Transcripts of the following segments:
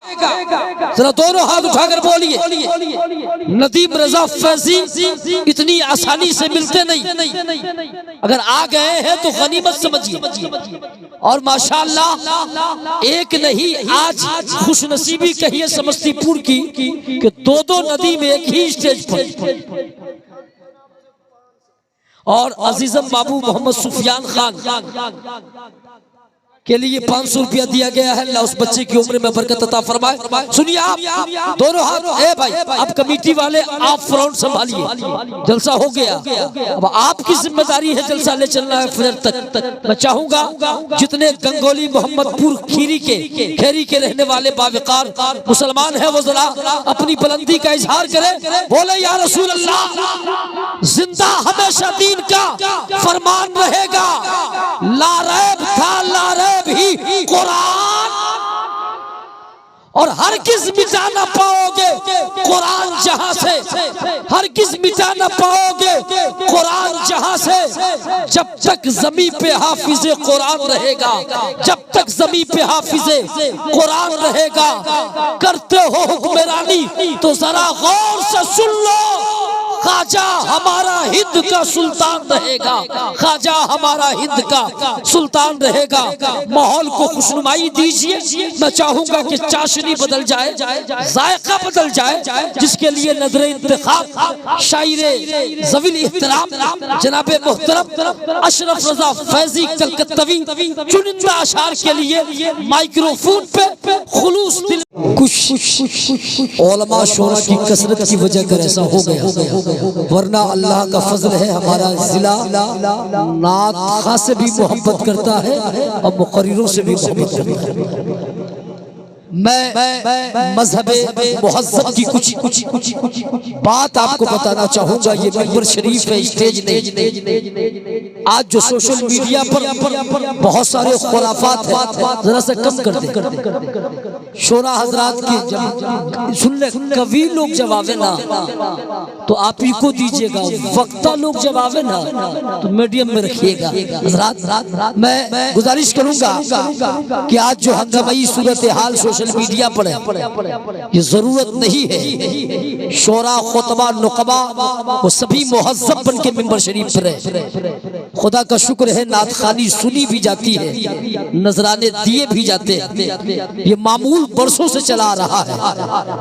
ذرا دونوں ہاتھ اٹھا کر بولیے ندیم رضا فیضی اتنی آسانی سے ملتے نہیں، اگر آ گئے ہیں تو غنیمت سمجھیے۔ اور ماشاءاللہ ایک نہیں آج خوش نصیبی کہیے سمستی پور کی کہ دو ندیم ایک ہی اسٹیج پر۔ اور عزیزم بابو محمد سفیان خان کے لیے 500 روپیہ دیا گیا ہے، اللہ اس بچے کی عمر میں برکت عطا فرمائے۔ سنیے آپ دونوں ہاتھ، اے بھائی اب کمیٹی والے آپ فرونٹ سنبھالیے، جلسہ ہو گیا، اب آپ کی ذمہ داری ہے جلسہ لے چلنا ہے فجر تک۔ میں چاہوں گا جتنے گنگولی محمد پور کھیری کے رہنے والے باوقار مسلمان ہیں وہ ذرا اپنی بلندی کا اظہار کریں، بولے یا رسول اللہ زندہ ہمیشہ دین کا فرمان رہے گا، لا ریب تھا لا ریب ہی قرآن، اور ہرگز مٹا نہ پاؤ گے قرآن جہاں سے، ہرگز مٹا نہ پاؤ گے قرآن جہاں سے، جب تک زمین پہ حافظ قرآن رہے گا، جب تک زمین پہ حافظ قرآن رہے گا۔ کرتے ہو حکمرانی تو ذرا غور سے سن لو، خواجہ ہمارا ہند کا سلطان رہے گا، خواجہ ہمارا ہند کا سلطان رہے گا۔ ماحول کو خوشنمائی دیجئے، میں چاہوں گا کہ چاشنی بدل جائے، ذائقہ بدل جائے، جس کے لیے نظر انتخاب شاعر ذوی احترام جناب محترم اشرف رضا فیضی کلکتوی چنندہ اشعار کے لیے مائکروفون پہ خلوص دل۔ کچھ علماء شورا کی کثرت کی وجہ کر ایسا ہو گیا، ورنہ اللہ کا فضل ہے ہمارا ضلع نعت خواہ سے بھی محبت کرتا ہے اور مقرروں سے بھی محبت کرتا ہے۔ میں مذہب مہذب کی کچھ بات آپ کو بتانا چاہوں گا، یہ ممبر شریف ہے، اسٹیج نہیں۔ آج جو سوشل میڈیا پر بہت سارے خرافات ہیں، ذرا سے کم کر دیں۔ شورا حضرات کی سن لے، کبھی لوگ جوابے نا تو آپ ہی کو دیجئے گا، وقتہ لوگ جوابے نا تو میڈیم میں رکھیے گا۔ حضرات میں گزارش کروں گا کہ آج جو ہنگامائی صورتحال سوشل میڈیا پر ہے، یہ ضرورت نہیں ہے شورا خطبہ نقبہ وہ سبھی مہذب بن کے ممبر شریف پر ہے۔ خدا کا شکر ہے نعت خوانی سنی بھی جاتی ہے، نذرانے دیے بھی جاتے ہیں، یہ معمول برسوں سے چلا رہا ہے،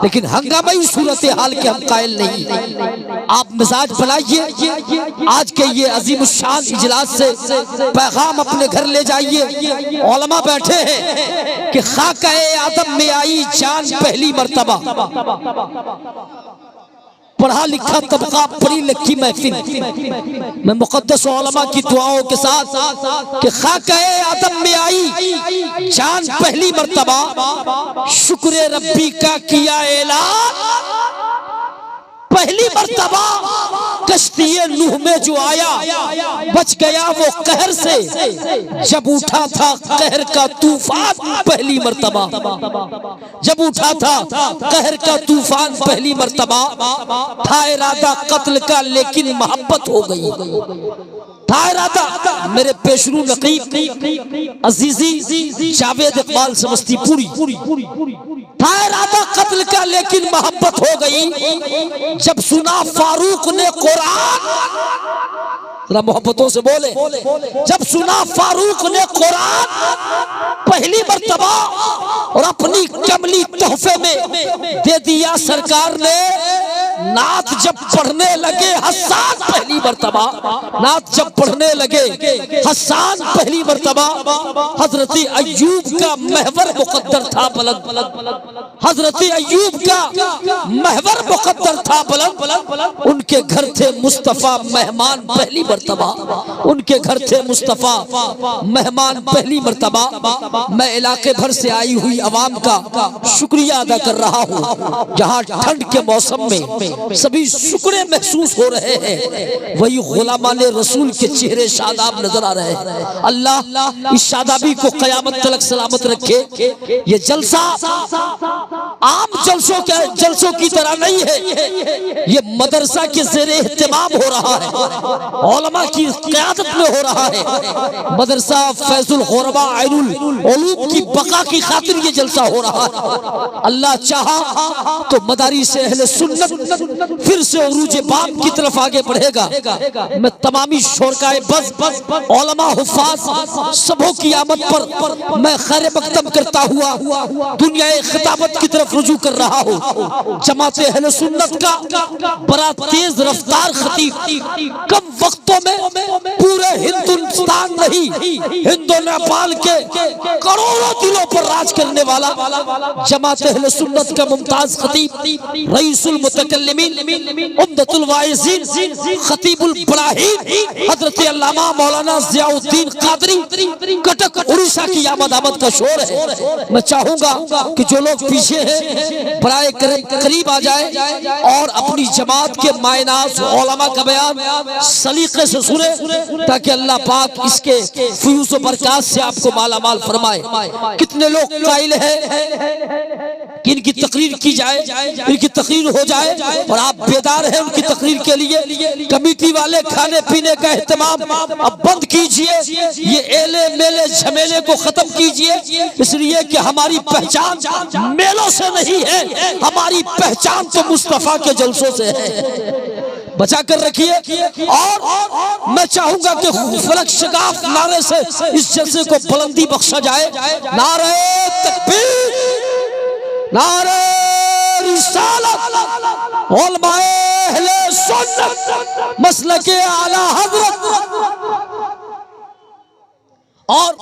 لیکن ہنگامائی صورتحال کے ہم قائل نہیں۔ آپ مزاج بنائیے، آج کے یہ عظیم الشان اجلاس سے پیغام اپنے گھر لے جائیے۔ علماء بیٹھے ہیں کہ خاکہ آدم میں آئی جان پہلی مرتبہ، پڑھا لکھا طبقہ پڑھی لکھی محفل میں مقدس علماء کی دعاؤں کے ساتھ کہ خاکہ آدم میں آئی جان پہلی مرتبہ، شکر ربی کا کیا اعلان پہلی مرتبہ، کشتی نوح میں جو آیا بچ گیا وہ قہر سے، جب اٹھا تھا قہر کا طوفان پہلی مرتبہ، جب اٹھا تھا قہر کا طوفان پہلی مرتبہ، تھا ارادہ قتل کا لیکن محبت ہو گئی، تھا ارادہ میرے پیشرو نقیب عزیزی جاوید اقبال سمستی پوری، تھا ارادہ قتل کا لیکن محبت ہو گئی، جب سنا فاروق نے قرآن، ذرا محبتوں سے بولے، جب سنا فاروق نے قرآن پہلی مرتبہ، اور اپنی کملی تحفے میں دے دیا سرکار نے، نعت جب پڑھنے لگے حسان پہلی مرتبہ، نعت جب پڑھنے لگے حسان پہلی مرتبہ، حضرت ایوب کا محور مقدر تھا بلند، حضرت ایوب کا محور مقدر تھا بلند، ان کے گھر تھے مصطفیٰ مہمان پہلی مرتبہ، ان کے گھر تھے مصطفیٰ مہمان پہلی مرتبہ۔ میں علاقے بھر سے آئی ہوئی عوام کا شکریہ ادا کر رہا ہوں، جہاں ٹھنڈ کے موسم میں سبھی شکرے محسوس ہو رہے ہیں، وہی غلامان رسول کے چہرے شاداب نظر آ رہے ہیں۔ اللہ اس شادابی کو قیامت تلک سلامت رکھے۔ یہ جلسہ عام جلسہ جلسوں کی طرح نہیں ہے، یہ مدرسہ کے زیر اہتمام ہو رہا ہے، علماء کی قیادت میں ہو رہا ہے۔ مدرسہ فیض الغرباء عین العلوم کی بقا کی خاطر یہ جلسہ ہو رہا ہے۔ اللہ چاہا تو مدارس اہل سنت پھر سے عروج باب کی طرف آگے بڑھے گا۔ میں تمامی شرکائے بز، علماء، حفاظ سبوں کی آمد پر میں خیر مقدم کرتا ہوا دنیا خطابت کی طرف رجوع کر رہا ہوں۔ جماعت اہل سنت کا بڑا تیز رفتار خطیب، کم وقتوں میں پورے ہندوستان نہیں، ہند و نیپال کے کروڑوں دلوں پر راج کرنے والا جماعت اہل سنت کا ممتاز خطیب، رئیس المتکلمین، عمدۃ الواعظین، خطیب البراہیم، حضرت علامہ مولانا ضیاء الدین قادری کٹک اڑیسہ کی آمد کا شور ہے۔ میں چاہوں گا کہ جو لوگ پیچھے ہیں برائے قریب آ جائے اور اپنی جماعت کے معناز علماء کا بیان سلیقے سے سنیں تاکہ اللہ پاک اس کے فیوز و برکات سے آپ کو مالا مال فرمائے۔ کتنے لوگ قائل ہیں کہ ان کی تقریر کی جائے، ان کی تقریر ہو جائے، اور آپ بیدار ہیں ان کی تقریر کے لیے۔ کمیٹی والے کھانے پینے کا اہتمام اب بند کیجئے، یہ ایلے میلے جھمیلے کو ختم کیجئے، اس لیے کہ ہماری پہچان میلوں سے نہیں ہے، ہماری پہچان تو مصطفیٰ کے جلسوں سے ہے۔ بچا کر رکھیے، اور میں چاہوں گا کہ فلک شگاف نعرے سے اس جلسے کو بلندی بخشا جائے۔ نعرہ تکبیر، نعرہ رسالت، علماء اہل سنت، مسلک اعلی حضرت اور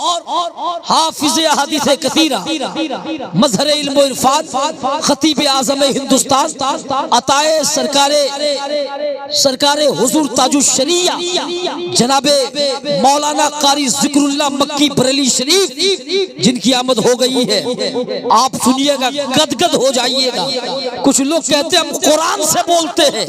حافظ احادیث کثیرہ، مظہر علم و عرفان، خطیب اعظم ہندوستان، عطائے سرکار حضور تاج الشریعہ جناب مولانا قاری ذکر اللہ مکی بریلی شریف، جن کی آمد ہو گئی ہے۔ آپ سنیے گا، گدگد ہو جائیے گا۔ کچھ لوگ کہتے ہیں ہم قرآن سے بولتے ہیں،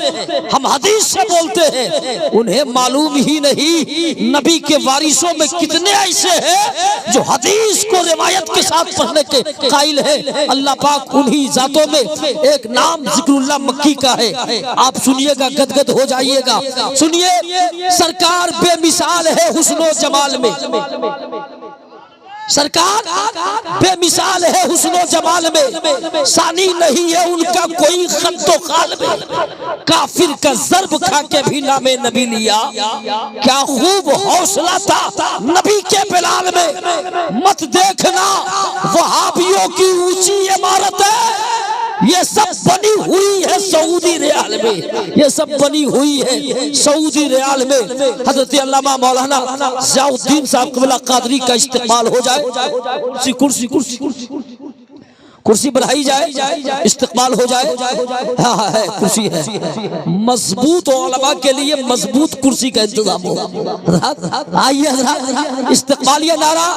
ہم حدیث سے بولتے ہیں، انہیں معلوم ہی نہیں نبی کے وارثوں میں کتنے ایسے ہیں جو حدیث کو روایت کے ساتھ پڑھنے کے قائل ہیں۔ اللہ پاک انہی ذاتوں میں ایک نام ذکر اللہ مکی کا ہے۔ آپ سنیے گا، گدگد ہو جائیے گا۔ سنیے، سرکار بے مثال ہے حسن و جمال میں، سرکار بے مثال ہے حسن و جمال میں، ثانی نہیں ہے ان کا کوئی خط و خال میں، کافر کا ضرب کھا کے بھی نام نبی لیا، کیا خوب حوصلہ تھا نبی کے بلال میں، مت دیکھنا وہابیوں کی اونچی عمارت ہے، یہ سب بنی ہوئی ہے سعودی ریال میں، یہ سب بنی ہوئی ہے سعودی ریال میں۔ حضرت علامہ مولانا ضیاء الدین صاحب قبلہ قادری کا استقبال ہو جائے، کرسی بڑھائی جائے، استقبال ہو جائے۔ ہاں ہے، کرسی ہے، مضبوط علماء کے لیے مضبوط کرسی کا انتظام ہو۔ آئیے حضرات، استقبالیہ نعرہ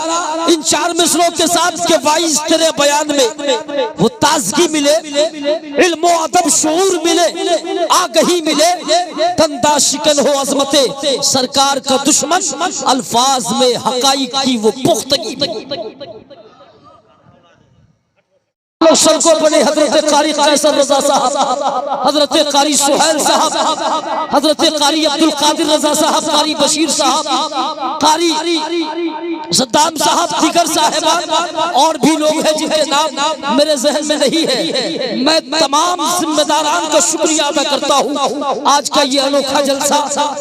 ان چار مصروں کے ساتھ کہ وائز تیرے بیان میں وہ تازگی ملے، علم و ادب شعور ملے، آگہی ملے، تندہ شکن ہو عظمت سرکار کا دشمن، الفاظ میں حقائق کی وہ پختگی سڑکوں پر حضرت قاری قیصر رضا صاحب، حضرت قاری سہیل صاحب، حضرت قاری عبدالقادر رضا صاحب، قاری بشیر صاحب، قاری صدام صاحب، دیگر صاحبان اور بھی لوگ ہیں جن کے نام میرے ذہن میں نہیں ہے۔ میں تمام ذمہ داران کا شکریہ ادا کرتا ہوں، آج کا یہ انوکھا جلسہ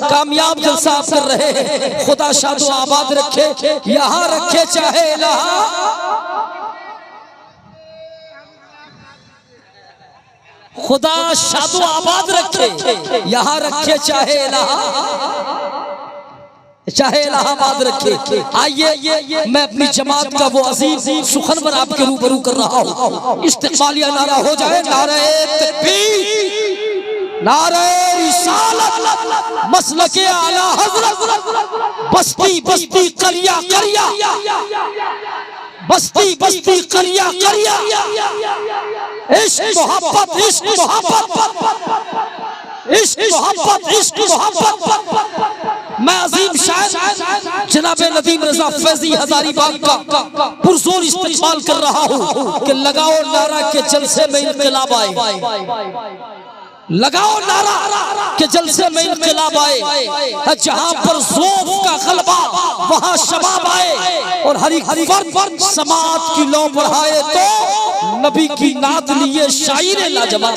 کامیاب جلسہ آپ کر رہے ہیں۔ خدا شاد و آباد رکھے، یہاں رکھے چاہے الہ، خدا شاد و آباد رکھے، یہاں رکھے چاہے الہ آباد رکھے۔ آئیے میں اپنی جماعت کا وہ عظیم سخنور آپ کے روبرو کر رہا ہوں۔ استقبالیہ نعرہ ہو جائے، نعرہ تکبیر، نعرہ رسالت، مسلک اعلی حضرت، بستی بستی قریہ قریہ، بستی بستی قریہ قریہ، عشق محبت عشق محبت عشق محبت عشق محبت، میں عظیم شاعر جناب ندیم رضا فیضی ہزاری باغ کا پرزور استقبال کر رہا ہوں کہ لگاؤ نعرہ کے جلسے میں انقلاب آئے، لگاؤ نعرہ کہ جلسے میں انقلاب آئے، جہاں پر ذوق کا غلبہ وہاں شباب آئے، اور ہر ایک فرد سماعت کی لو بڑھائے تو نبی کی نعت لیے شاعر لاجواب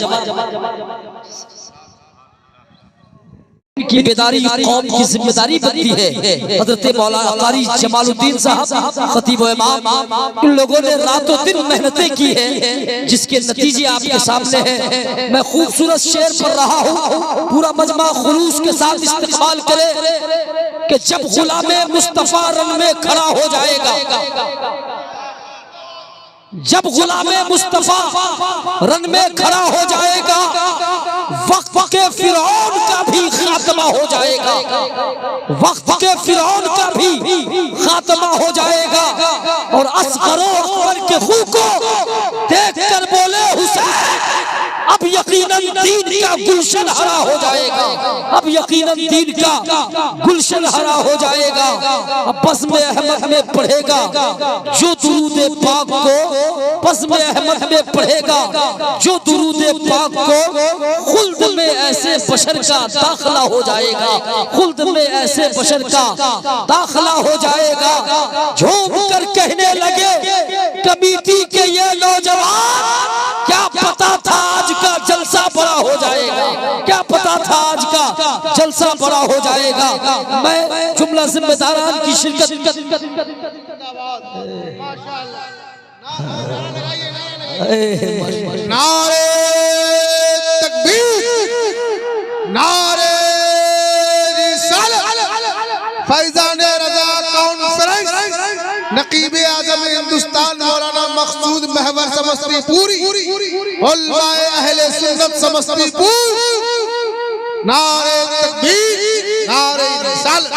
کی بیداری قوم کی ذمہ داری بنتی ہے۔ حضرت مولانا قاری جمال الدین صاحب خطیب و امام، ان لوگوں نے رات و دن محنتیں کی ہیں جس کے نتیجے آپ کے سامنے ہیں۔ میں خوبصورت شعر پڑھ رہا ہوں، پورا مجمع خلوص کے ساتھ استقبال کرے کہ جب غلام مصطفیٰ رن میں کھڑا ہو جائے گا، جب غلام مصطفیٰ رن میں کھڑا ہو جائے گا، وقت کے فرعون کا بھی خاتمہ ہو جائے گا، وقت کے فرعون کا بھی خاتمہ ہو جائے گا، اور اصغر و اکبر کے خون کو دیکھ کر بولے حسین اب یقیناً دین کا گلشن ہرا ہو جائے گا، اب یقیناً دین کا گلشن ہرا ہو جائے گا۔ اب بزم احمد میں پڑھے گا جو درود پاک کو، بزم احمد میں پڑھے گا جو درود پاک کو، خلد میں ایسے بشر کا داخلہ ہو جائے گا، خلد میں ایسے بشر کا داخلہ ہو جائے گا۔ جھوم کر کہنے لگے کمیٹی کے یہ نوجوان، کیا پتا تھا آج کا جلسہ بڑا ہو جائے گا، کیا پتا تھا آج کا جلسہ بڑا ہو جائے گا۔ میں جملہ ذمہ داران کی شرکت، نعرے تکبیر، نعرے رسالت، فیضان رضا کانفرنس، نقیب اعظم ہندوستان مولانا مقصود محور سمستی پوری، علماء اہل سنت سمستی پور، نعرے تکبیر، نعرے رسالت۔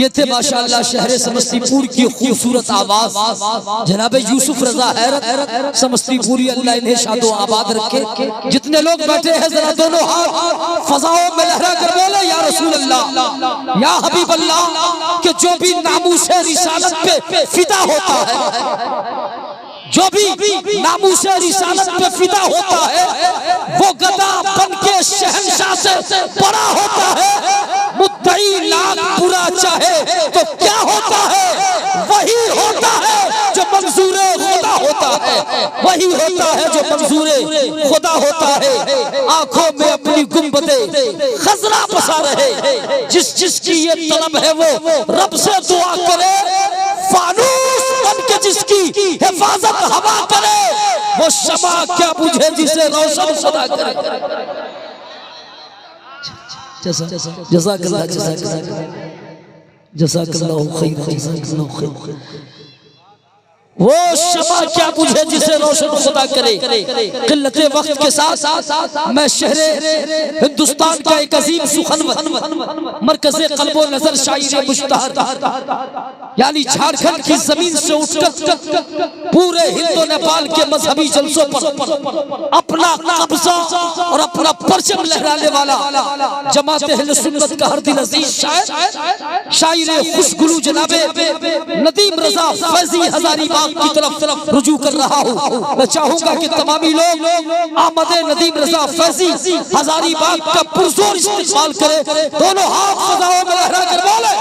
یہ تھے ماشاءاللہ شہر سمستی پور کی خوبصورت آواز جناب یوسف رضا حیرت سمستی پوری، اللہ انہیں شاد و آباد رکھے۔ جتنے لوگ بیٹھے ہیں ذرا دونوں ہاتھ فضاؤں میں لہرا کر بولے یا رسول اللہ، یا حبیب اللہ، کہ جو بھی ناموس رسالت پہ فدا ہوتا ہے، جو بھی ناموس رسالت پہ فدا ہوتا ہے، وہ گدا بن کے شہنشاہ سے بڑا ہوتا ہے۔ مدعی لاکھ برا چاہے تو کیا ہوتا ہے، وہی ہوتا ہے جو منظور خدا ہوتا ہے، وہی ہوتا ہے جو منظور خدا ہوتا ہے۔ آنکھوں میں اپنی گنبدِ خضرا بسا رہے، جس کی یہ طلب ہے وہ رب سے دعا کرے، فانوس بن کے جس کی حفاظت ہوا کرے، وہ شمع کیا بجھے جسے روشن خدا کرے۔ جزاک اللہ، جزاک اللہ، جزاک اللہ خیر۔ وہ شمع کیا بجھے جسے روشن خدا کرے۔ قلت وقت کے ساتھ میں شہر ہندوستان کا ایک عظیم سخنور، مرکز قلب و نظر شاعر مشتہر، یعنی جھارکھنڈ کی زمین سے اٹھ کر پورے ہند و نیپال کے مذہبی جلسوں پر اپنا قبضہ اور اپنا پرچم لہرانے والا جماعت اہل سنت کا ہر دل عزیز شاعر خوشگلو جناب ندیم رضا فیضی ہزاری باغ کی طرف رجوع کر رہا ہوں۔ میں چاہوں گا کہ تمامی لوگ آمد ندیم رضا فیضی ہزاری باغ کا پرزور استقبال کریں، دونوں ہاتھ فضاؤں میں لہرا کر بولیں